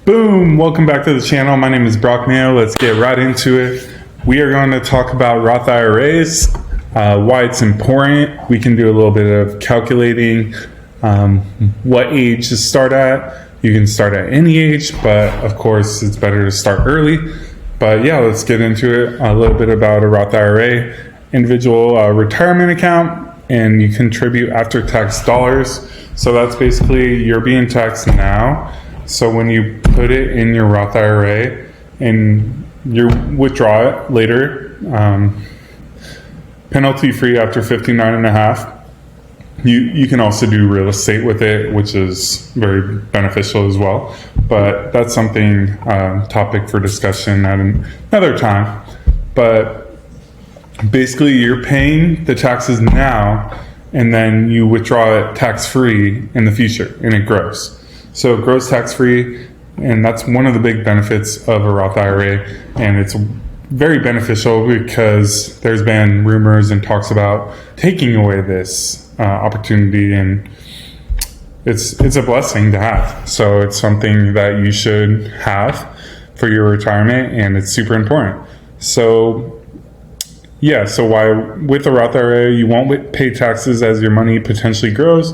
Boom! Welcome back to the channel. My name is Broc. Let's get right into it. We are going to talk about Roth IRAs, why it's important. We can do a little bit of calculating what age to start at. You can start at any age, but of course it's better to start early. But yeah, let's get into it. A little bit about a Roth IRA, individual retirement account, and you contribute after tax dollars. So that's basically you're being taxed now. So when you put it in your Roth IRA and you withdraw it later, penalty free after 59 and a half, you can also do real estate with it, which is very beneficial as well. But that's something, topic for discussion at another time. But basically you're paying the taxes now and then you withdraw it tax-free in the future and it grows. So it grows tax-free, and that's one of the big benefits of a Roth IRA, and it's very beneficial because there's been rumors and talks about taking away this opportunity, and it's a blessing to have. So it's something that you should have for your retirement, and it's super important. So yeah, so why with a Roth IRA you won't pay taxes as your money potentially grows,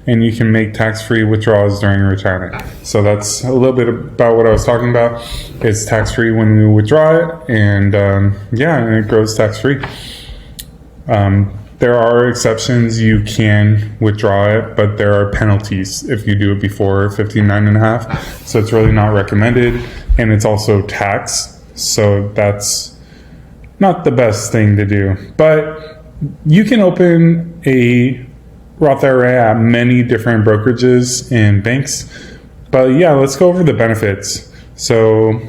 and you can make tax-free withdrawals during retirement. So that's a little bit about what I was talking about. It's tax-free when you withdraw it, and and it grows tax-free. There are exceptions. You can withdraw it, but there are penalties if you do it before 59 and a half. So it's really not recommended, and it's also taxed. So that's not the best thing to do. But you can open a Roth IRA at many different brokerages and banks. But yeah, let's go over the benefits. So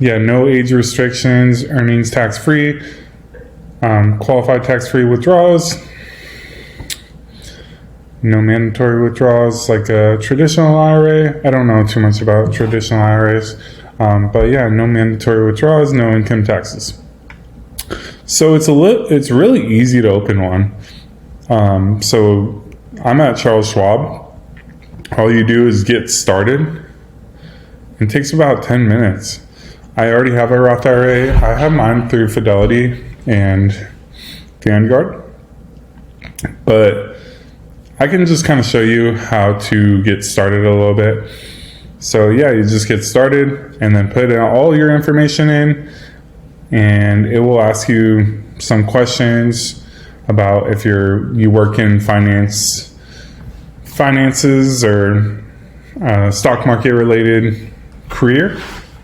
yeah, no age restrictions, earnings tax-free, qualified tax-free withdrawals, no mandatory withdrawals like a traditional IRA. I don't know too much about traditional IRAs, but yeah, no mandatory withdrawals, no income taxes. So it's really easy to open one. So I'm at Charles Schwab. All you do is get started. It takes about 10 minutes. I already have a Roth IRA. I have mine through Fidelity and Vanguard. But I can just kind of show you how to get started a little bit. So yeah, you just get started and then put in all your information in, and it will ask you some questions about if you work in finances or stock market related career,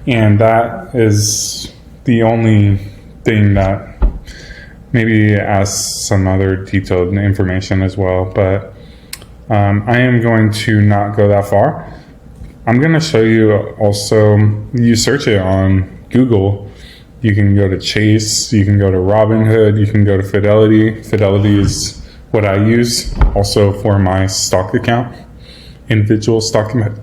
and that is the only thing that maybe asks some other detailed information as well. But I am going to not go that far. I'm going to show you also, you search it on Google. You can go to Chase, you can go to Robinhood, you can go to Fidelity. Fidelity is what I use also for my stock account, individual stock account.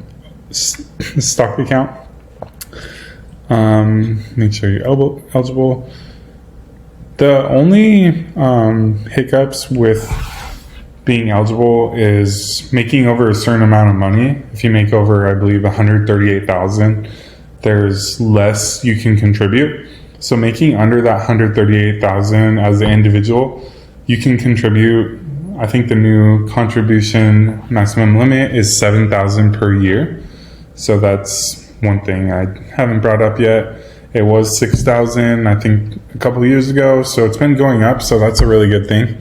Make sure you're eligible. The only hiccups with being eligible is making over a certain amount of money. If you make over, I believe, $138,000, there's less you can contribute. So making under that $138,000 as an individual, you can contribute. I think the new contribution maximum limit is $7,000 per year. So that's one thing I haven't brought up yet. It was $6,000, I think, a couple of years ago. So it's been going up. So that's a really good thing.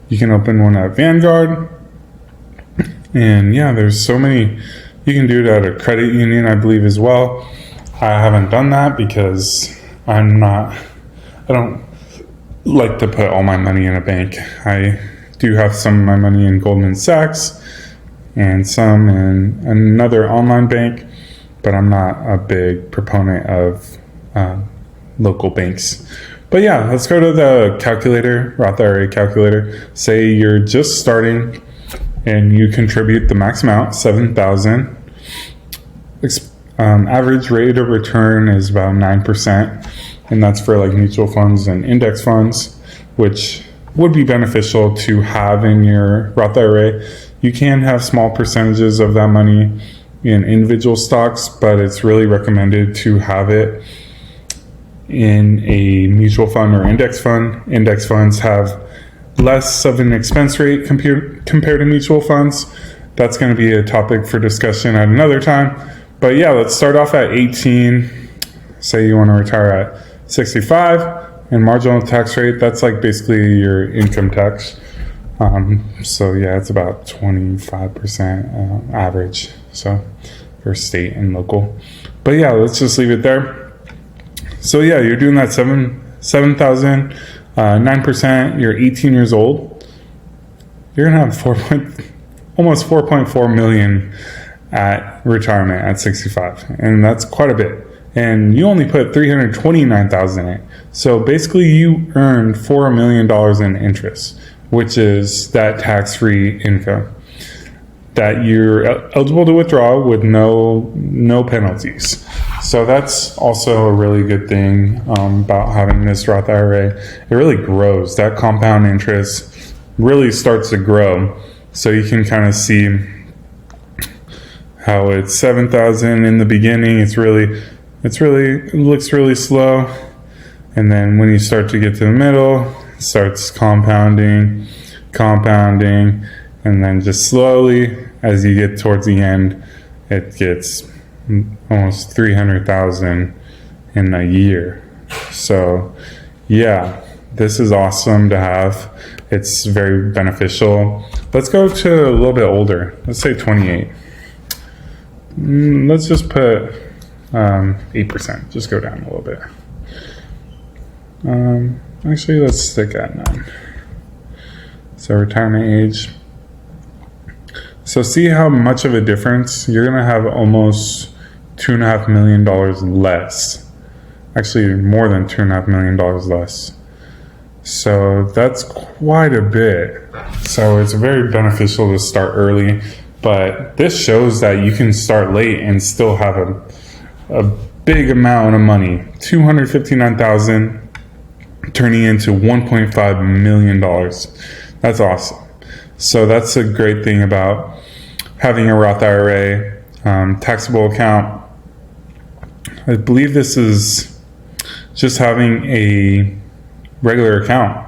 You can open one at Vanguard. And yeah, there's so many. You can do it at a credit union, I believe, as well. I haven't done that because I don't like to put all my money in a bank. I do have some of my money in Goldman Sachs and some in another online bank, but I'm not a big proponent of local banks. But yeah, let's go to the calculator, Roth IRA calculator. Say you're just starting and you contribute the max amount, $7,000. Average rate of return is about 9%, and that's for like mutual funds and index funds, which would be beneficial to have in your Roth IRA. You can have small percentages of that money in individual stocks, but it's really recommended to have it in a mutual fund or index fund. Index funds have less of an expense rate compared to mutual funds. That's going to be a topic for discussion at another time. But yeah, let's start off at 18. Say you want to retire at 65, and marginal tax rate, that's like basically your income tax. So yeah, it's about 25% average. So for state and local. But yeah, let's just leave it there. So yeah, you're doing that 7,000, 9%. You're 18 years old. You're gonna have almost 4.4 million at retirement at 65, and that's quite a bit. And you only put 329,000 in it. So basically, you earned $4 million in interest, which is that tax-free income that you're eligible to withdraw with no penalties. So that's also a really good thing about having this Roth IRA. It really grows. That compound interest really starts to grow. So you can kind of see how it's 7,000 in the beginning. It looks really slow. And then when you start to get to the middle, it starts compounding, and then just slowly, as you get towards the end, it gets almost 300,000 in a year. So yeah, this is awesome to have. It's very beneficial. Let's go to a little bit older. Let's say 28. Let's just put 8%. Just go down a little bit. Actually, let's stick at 9. So retirement age. So see how much of a difference? You're going to have almost $2.5 million less. Actually, more than $2.5 million less. So that's quite a bit. So it's very beneficial to start early. But this shows that you can start late and still have a big amount of money. $259,000 turning into $1.5 million. That's awesome. So that's a great thing about having a Roth IRA, taxable account. I believe this is just having a regular account,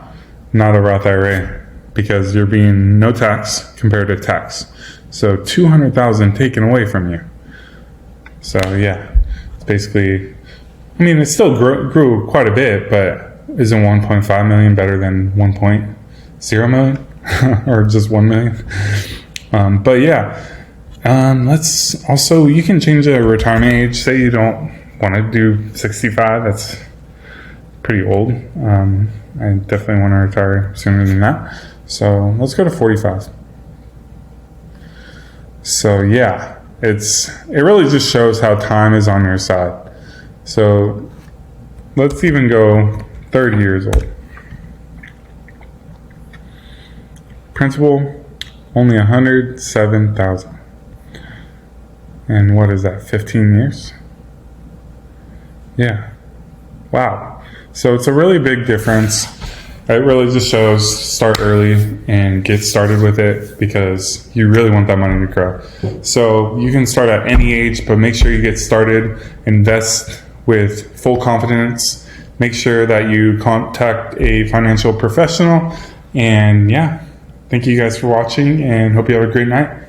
not a Roth IRA, because you're being no tax compared to tax. So $200,000 taken away from you. So yeah, it's basically, I mean, it still grew quite a bit, but isn't 1.5 million better than 1.0 million or just 1 million? But yeah, let's also, you can change the retirement age. Say you don't want to do 65. That's pretty old. I definitely want to retire sooner than that. So let's go to 45. So yeah, it really just shows how time is on your side. So let's even go 30 years old. Principal, only 107,000. And what is that, 15 years? Yeah. Wow. So it's a really big difference. It really just shows start early and get started with it because you really want that money to grow. So you can start at any age, but make sure you get started. Invest with full confidence. Make sure that you contact a financial professional. And yeah, thank you guys for watching and hope you have a great night.